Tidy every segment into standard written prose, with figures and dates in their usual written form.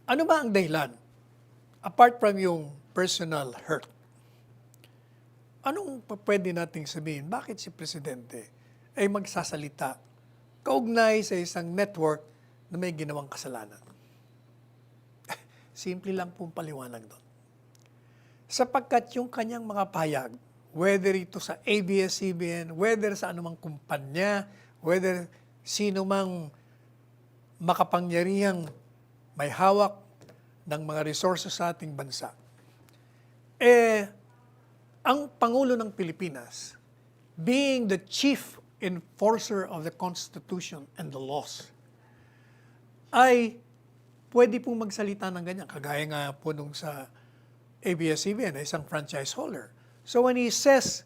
Ano ba ang dahilan? Apart from yung personal hurt, anong pwede nating sabihin? Bakit si Presidente ay magsasalita kaugnay sa isang network na may ginawang kasalanan? Simple lang pong paliwanag doon. Sapagkat yung kanyang mga pahayag, whether ito sa ABS-CBN, whether sa anumang kumpanya, whether sino mang makapangyarihang may hawak ng mga resources sa ating bansa, ang Pangulo ng Pilipinas, being the chief enforcer of the Constitution and the laws, ay pwede pong magsalita ng ganyan. Kagaya nga po nung sa ABS-CBN, isang franchise holder. So when he says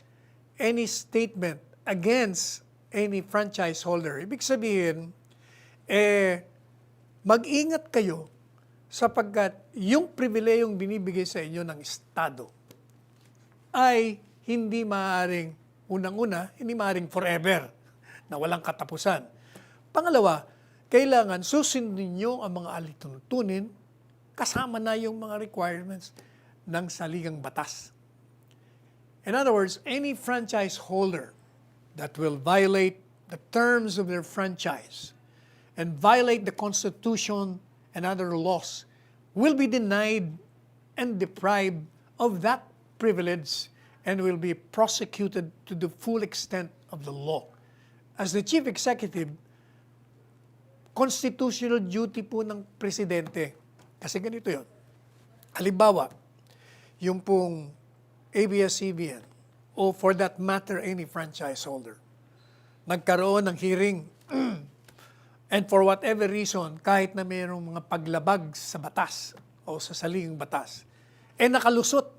any statement against any franchise holder, ibig sabihin, mag-ingat kayo sapagkat yung pribilehong binibigay sa inyo ng Estado ay hindi maaaring, unang-una, hindi maaaring forever, na walang katapusan. Pangalawa, kailangan susundin nyo ang mga alituntunin kasama na yung mga requirements ng saligang batas. In other words, any franchise holder that will violate the terms of their franchise and violate the Constitution and other laws will be denied and deprived of that privilege and will be prosecuted to the full extent of the law. As the Chief Executive, constitutional duty po ng Presidente, kasi ganito yun. Halimbawa, yung pong ABS-CBN o for that matter any franchise holder, nagkaroon ng hearing and for whatever reason, kahit na mayroong mga paglabag sa batas o sa saligang batas, nakalusot.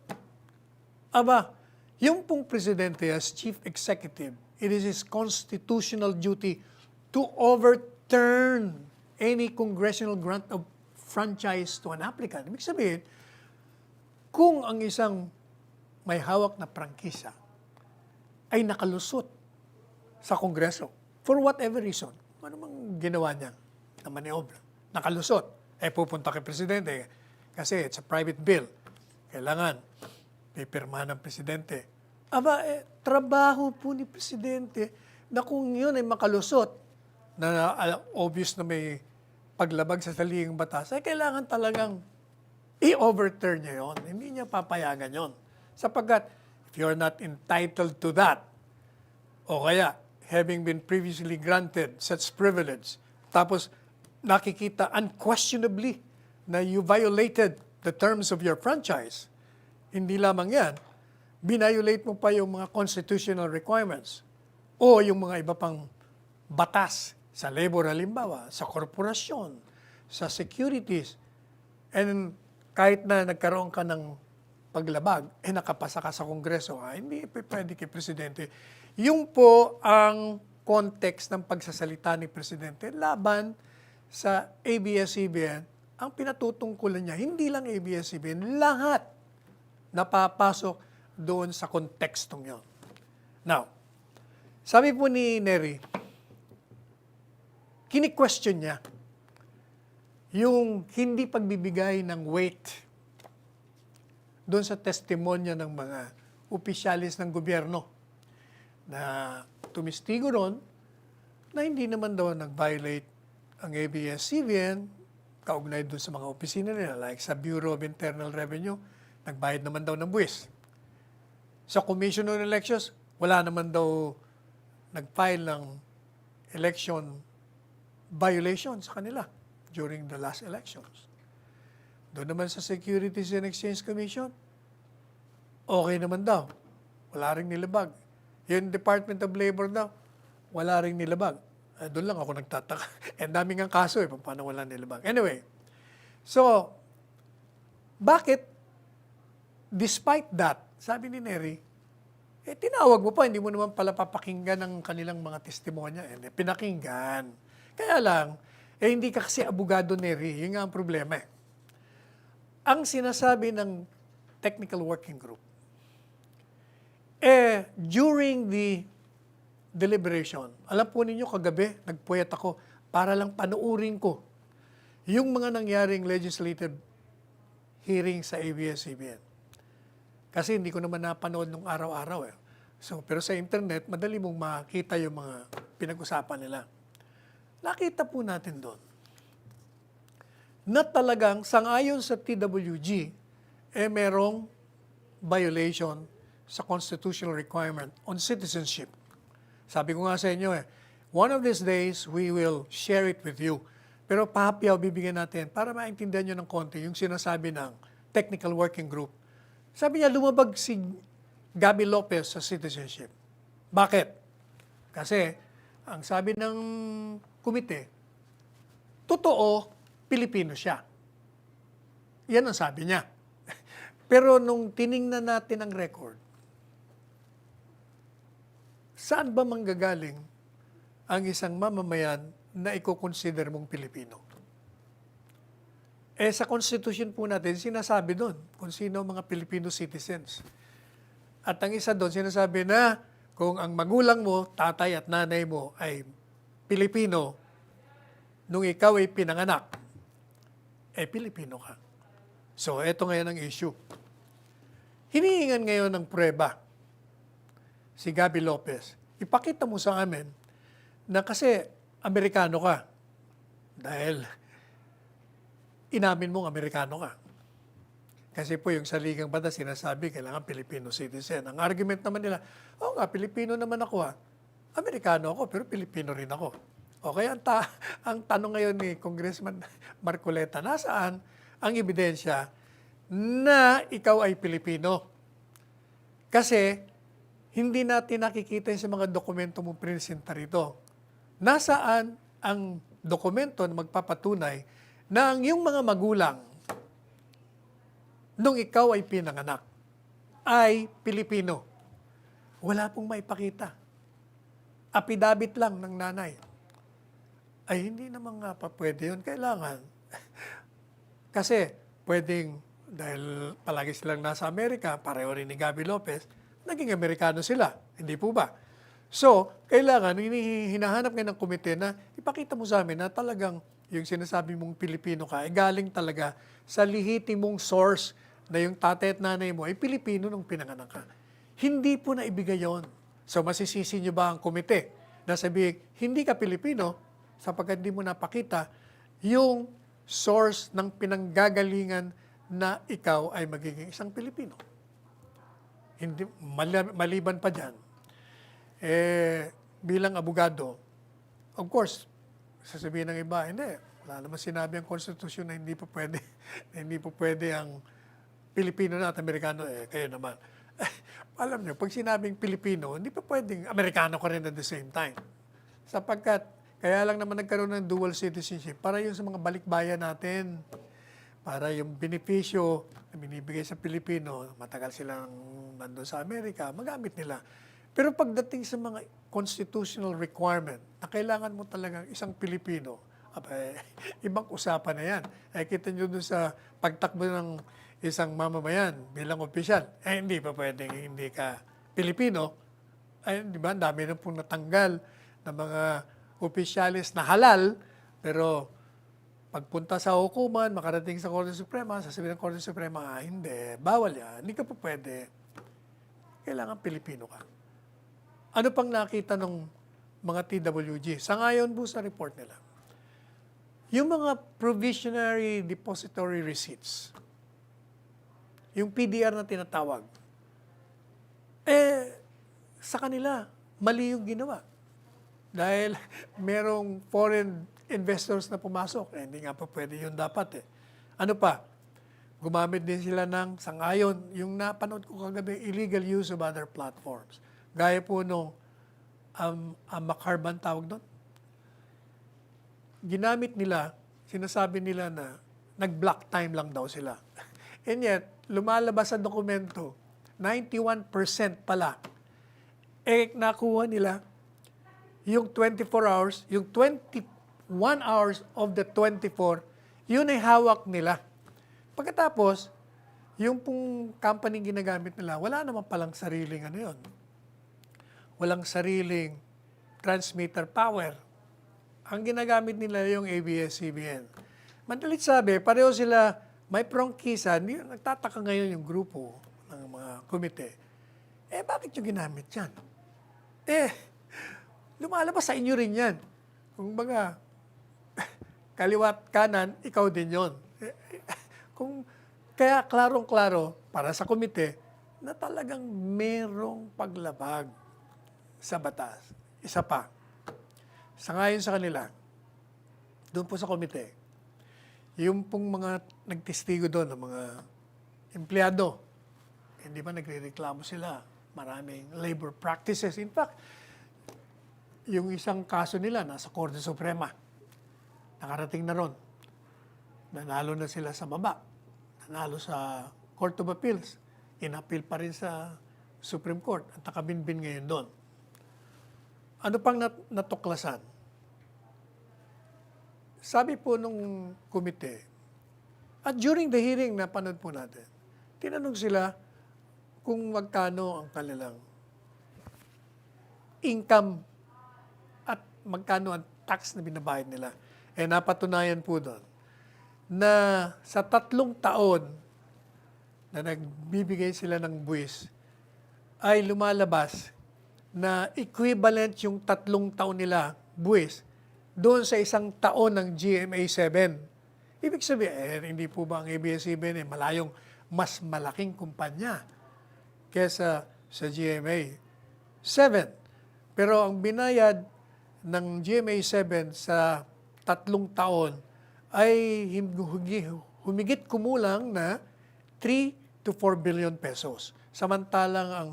Aba, yung pong Presidente as Chief Executive, it is his constitutional duty to overturn any congressional grant of franchise to an applicant. Ibig sabihin, kung ang isang may hawak na prangkisa ay nakalusot sa Kongreso, for whatever reason, ano mang ginawa niya na maniobra, nakalusot, pupunta kay Presidente kasi it's a private bill. Kailangan pipirmahan ng Presidente. Aba, trabaho po ni Presidente na kung yun ay makalusot, na obvious na may paglabag sa saligang batas, ay kailangan talagang i-overturn niya yun. Hindi niya papayagan yun. Sapagkat, if you're not entitled to that, o kaya, having been previously granted such privilege, tapos nakikita unquestionably na you violated the terms of your franchise, hindi lamang yan, binayolate mo pa yung mga constitutional requirements o yung mga iba pang batas sa labor halimbawa, sa korporasyon, sa securities, and kahit na nagkaroon ka ng paglabag, nakapasa ka sa Kongreso, hindi pwede kay Presidente. Yung po ang context ng pagsasalita ni Presidente laban sa ABS-CBN, ang pinatutungkulan niya, hindi lang ABS-CBN, lahat napapasok doon sa kontekstong yun. Now, sabi po ni Neri, kini-question niya yung hindi pagbibigay ng weight doon sa testimonya ng mga opisyalis ng gobyerno na tumistigo ron na hindi naman daw nag-violate ang ABS-CBN kaugnay doon sa mga opisina nila, like sa Bureau of Internal Revenue, nagbayad naman daw ng buwis. Sa Commission on Elections, wala naman daw nag-file ng election violation sa kanila during the last elections. Doon naman sa Securities and Exchange Commission, okay naman daw. Wala ring nilabag. Yung Department of Labor daw, wala ring nilabag. Doon lang ako nagtataka. Ang daming ang kaso paano wala nilabag. Anyway, so, bakit, despite that, sabi ni Neri, tinawag mo pa, hindi mo naman pala papakinggan ang kanilang mga testimonya. Pinakinggan. Kaya lang, hindi ka kasi abogado, Neri. Yun nga ang problema. Ang sinasabi ng technical working group, during the deliberation, alam po ninyo kagabi, nagpuyat ako para lang panuurin ko yung mga nangyaring legislative hearing sa ABS-CBN. Kasi hindi ko naman napanood nung araw-araw eh. So, pero sa internet, madali mong makita yung mga pinag-usapan nila. Nakita po natin doon na talagang sangayon sa TWG, merong violation sa constitutional requirement on citizenship. Sabi ko nga sa inyo one of these days, we will share it with you. Pero pahapyaw bibigyan natin para maintindihan nyo ng konti yung sinasabi ng Technical Working Group. Sabi niya, lumabag si Gabby Lopez sa citizenship. Bakit? Kasi, ang sabi ng komite, totoo, Pilipino siya. Yan ang sabi niya. Pero nung tiningnan natin ang record, saan ba manggagaling ang isang mamamayan na iko-consider mong Pilipino? Sa Constitution po natin, sinasabi doon kung sino ang mga Filipino citizens. At ang isa doon, sinasabi na kung ang magulang mo, tatay at nanay mo ay Pilipino, nung ikaw ay pinanganak, Pilipino ka. So, eto ngayon ang issue. Hinihingan ngayon ng prueba si Gabby Lopez. Ipakita mo sa amin na kasi Amerikano ka. Dahil inamin mong Amerikano ka. Kasi po yung sa ligang batas sinasabi kailangan Filipino citizen. Ang argument naman nila, Pilipino naman ako Amerikano ako pero Filipino rin ako. Okay, ang tanong ngayon ni Congressman Marcoleta, nasaan ang ebidensya na ikaw ay Pilipino? Kasi hindi natin nakikita sa mga dokumento mong presenta rito. Nasaan ang dokumento na magpapatunay na ang iyong mga magulang nung ikaw ay pinanganak ay Pilipino? Wala pong maipakita. Apidabit lang ng nanay. Ay hindi naman nga pa pwede yun. Kailangan. Kasi pwedeng, dahil palagi silang nasa Amerika, pareho rin ni Gabby Lopez, naging Amerikano sila. Hindi po ba? So, kailangan, hinahanap ngayon ng komite na ipakita mo sa amin na talagang yung sinasabi mong Pilipino ka, galing talaga sa lehitimong source na yung tatay at nanay mo ay Pilipino nung pinanganak ka. Hindi po na ibigay yon. So, masisisi nyo ba ang komite na sabihin, hindi ka Pilipino sapagkat hindi mo napakita yung source ng pinanggagalingan na ikaw ay magiging isang Pilipino? Hindi, maliban pa dyan, bilang abogado, of course, sasabihin ng iba, hindi, wala naman sinabi ang konstitusyon na hindi po pwede, na hindi po pwede ang Pilipino na at Amerikano, kayo naman. Alam niyo, pag sinabing Pilipino, hindi pa pwedeng Amerikano ka rin at the same time. Sapagkat, kaya lang naman nagkaroon ng dual citizenship para yung sa mga balikbayan natin, para yung benepisyo na binibigay sa Pilipino, matagal silang nandun sa Amerika, magamit nila. Pero pagdating sa mga constitutional requirement na kailangan mo talagang isang Pilipino, ibang usapan na yan. Kita nyo dun sa pagtakbo ng isang mamamayan bilang opisyal, hindi pa pwedeng hindi ka Pilipino. Di ba, dami na pong natanggal ng mga opisyalis na halal, pero pagpunta sa hukuman, makarating sa Korte Suprema, sasabihin ng Korte Suprema, hindi, bawal yan, hindi ka pa pwede. Kailangan Pilipino ka. Ano pang nakita ng mga TWG? Sa ngayon po sa report nila, yung mga provisionary depository receipts, yung PDR na tinatawag, sa kanila, mali yung ginawa. Dahil merong foreign investors na pumasok, hindi nga pa pwede yun dapat Ano pa? Gumamit din sila ng sangayon, yung napanood ko kagabi, illegal use of other platforms. Gaya po nung Macarban tawag doon. Ginamit nila, sinasabi nila na nag-block time lang daw sila. And yet, lumalabas sa dokumento, 91% pala. Nakuha nila yung 24 hours, yung 21 hours of the 24, yun ay hawak nila. Pagkatapos, yung pong company ginagamit nila, wala naman palang sariling yun. Walang sariling transmitter power. Ang ginagamit nila yung ABS-CBN. Madalit sabi, pareho sila may prangkisa. Nagtataka ngayon yung grupo ng mga komite. Bakit yung ginamit yan? Lumalabas sa inyo rin yan. Kung baga, kaliwat kanan, ikaw din yon. Kaya klarong-klaro para sa komite na talagang merong paglabag sa batas. Isa pa, sangayon sa kanila, doon po sa komite, yung pong mga nagtestigo doon, ng mga empleyado, hindi ba nagrereklamo sila? Maraming labor practices. In fact, yung isang kaso nila nasa Korte Suprema, nakarating na ron. Nanalo na sila sa baba. Nanalo sa Court of Appeals. In-appeal pa rin sa Supreme Court. At nakabinbin ngayon doon. Ano pang natuklasan? Sabi po nung komite, at during the hearing na panood po natin, tinanong sila kung magkano ang kanilang income at magkano ang tax na binabayad nila. Napatunayan po doon na sa 3 taon na nagbibigay sila ng buwis ay lumalabas na equivalent yung 3 taon nila buwis doon sa 1 taon ng GMA7. Ibig sabihin, hindi po ba ang ABS-CBN malayong mas malaking kumpanya kesa sa GMA7. Pero ang binayad ng GMA7 sa 3 taon ay humigit kumulang na 3 to 4 billion pesos. Samantalang ang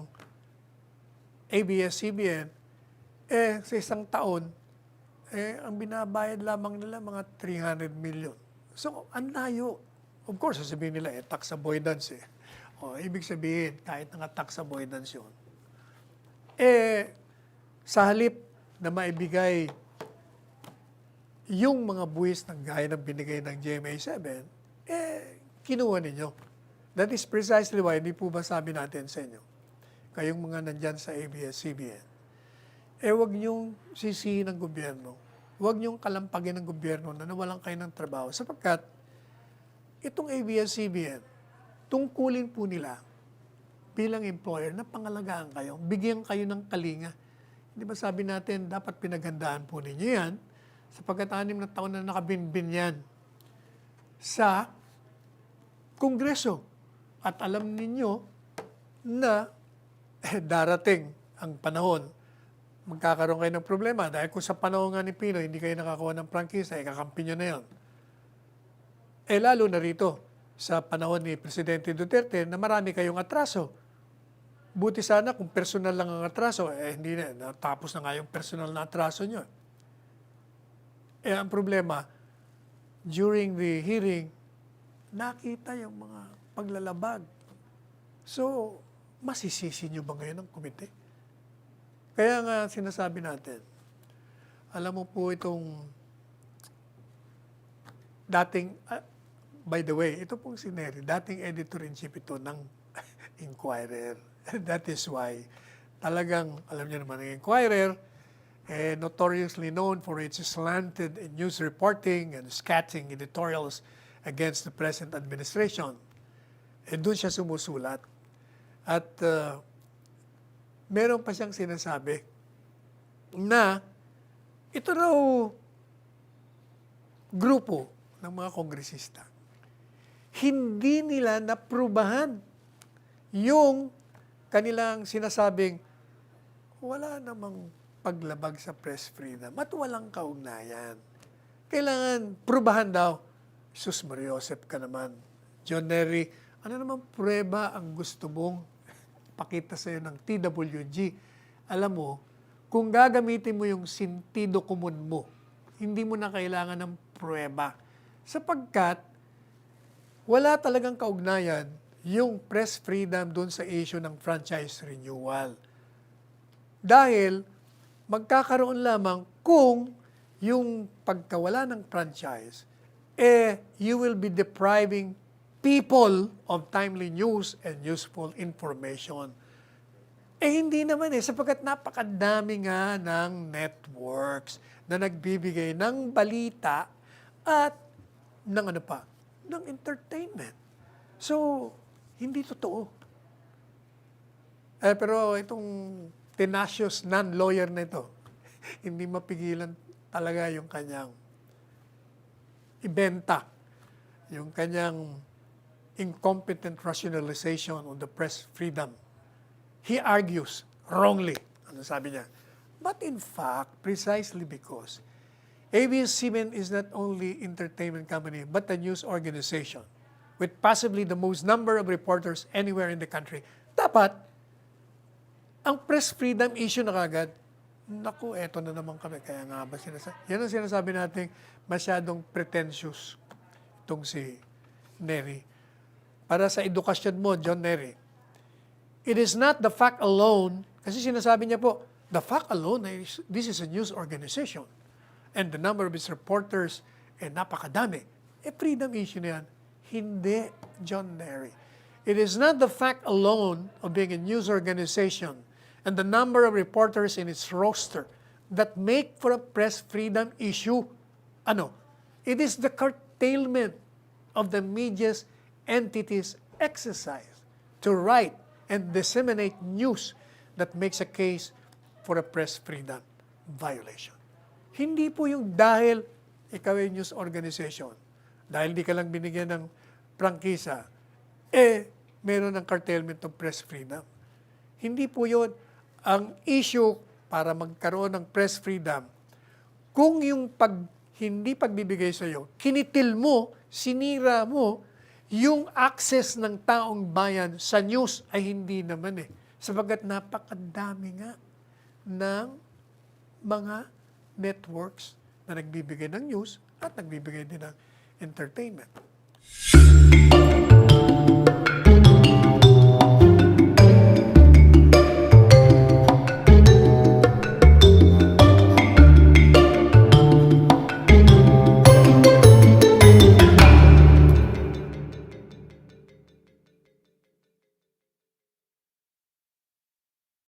ABS-CBN, sa 1 taon, ang binabayad lamang nila mga 300 million. So, ang layo. Of course, sasabihin nila, tax avoidance eh. Ibig sabihin, kahit nga tax avoidance yun. Sa halip na maibigay yung mga buwis ng gaya ng binigay ng GMA7, kinuha ninyo. That is precisely why, hindi po ba sabi natin sa inyo, kayong mga nandyan sa ABS-CBN, wag niyong sisihin ng gobyerno, wag niyong kalampagin ng gobyerno na nawalan kayo ng trabaho, sapagkat itong ABS-CBN, tungkulin po nila bilang employer na pangalagaan kayo, bigyan kayo ng kalinga. Hindi ba sabi natin, dapat pinaghandaan po ninyo yan, sapagkat 6 na taon na nakabinbin yan sa Kongreso. At alam ninyo na darating ang panahon, magkakaroon kayo ng problema. Dahil kung sa panahon nga ni Pinoy, hindi kayo nakakuha ng prangkisa, kakampi nyo na yun. Lalo na rito, sa panahon ni Presidente Duterte, na marami kayong atraso. Buti sana kung personal lang ang atraso, hindi na, natapos na nga yung personal na atraso nyo. Ang problema, during the hearing, nakita yung mga paglalabag. So, masisisi nyo ba ngayon ang komite? Kaya nga sinasabi natin, alam mo po itong dating, by the way, ito pong si Neri, dating editor-in-chief ito ng Inquirer. That is why, talagang, alam niyo naman, ang Inquirer, notoriously known for its slanted news reporting and scathing editorials against the present administration. Doon siya sumusulat. At meron pa siyang sinasabi na ito raw grupo ng mga kongresista, hindi nila naprubahan yung kanilang sinasabing wala namang paglabag sa press freedom at walang kaugnayan. Kailangan prubahan daw. Sus Mariosep ka naman. John Nery, ano naman prueba ang gusto mong pakita sa'yo ng TWG? Alam mo, kung gagamitin mo yung sentido común mo, hindi mo na kailangan ng prueba. Sapagkat, wala talagang kaugnayan yung press freedom doon sa issue ng franchise renewal. Dahil, magkakaroon lamang kung yung pagkawala ng franchise, you will be depriving people of timely news and useful information. Hindi naman sapagkat napakadami nga ng networks na nagbibigay ng balita at ng ano pa? Ng entertainment. So, hindi totoo. Pero itong tenacious non-lawyer na ito, hindi mapigilan talaga yung kanyang ibenta, yung kanyang incompetent rationalization on the press freedom. He argues wrongly. Ano sabi niya? But in fact, precisely because ABS-CBN is not only entertainment company, but a news organization with possibly the most number of reporters anywhere in the country. Dapat, ang press freedom issue na kagad, naku, eto na naman kami. Kaya nga ba yan ang sinasabi natin, masyadong pretentious itong si Nery. Para sa edukasyon mo, John Nery, it is not the fact alone, kasi sinasabi niya po, the fact alone is this is a news organization and the number of its reporters napakadami. Freedom issue na yan. Hindi, John Nery. It is not the fact alone of being a news organization and the number of reporters in its roster that make for a press freedom issue. Ano? It is the curtailment of the media's entities exercise to write and disseminate news that makes a case for a press freedom violation. Hindi po yung dahil ikaw ay news organization, dahil di ka lang binigyan ng prangkisa, meron ng curtailment of press freedom. Hindi po yun ang issue para magkaroon ng press freedom. Kung yung hindi pagbibigay sa iyo, kinitil mo, sinira mo, yung access ng taong bayan sa news ay hindi naman Sabagat napakadami nga ng mga networks na nagbibigay ng news at nagbibigay din ng entertainment.